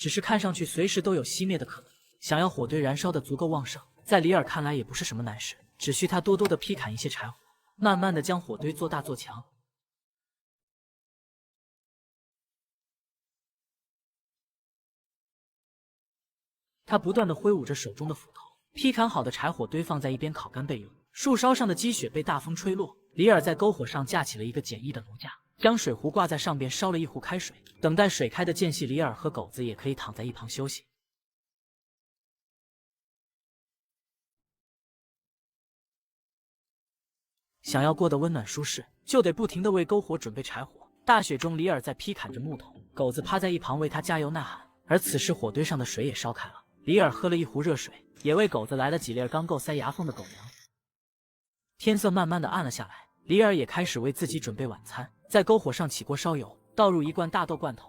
只是看上去随时都有熄灭的可能。想要火堆燃烧的足够旺盛，在李尔看来也不是什么难事，只需他多多的劈砍一些柴火，慢慢的将火堆做大做强。他不断的挥舞着手中的斧头，劈砍好的柴火堆放在一边烤干备用。树梢上的积雪被大风吹落，李尔在篝火上架起了一个简易的炉架，将水壶挂在上边，烧了一壶开水。等待水开的间隙，李尔和狗子也可以躺在一旁休息。想要过得温暖舒适，就得不停地为篝火准备柴火。大雪中，李尔在劈砍着木头，狗子趴在一旁为他加油呐喊。而此时，火堆上的水也烧开了。李尔喝了一壶热水，也为狗子来了几粒刚够塞牙缝的狗粮。天色慢慢的暗了下来，李尔也开始为自己准备晚餐。在篝火上起锅烧油，倒入一罐大豆罐头，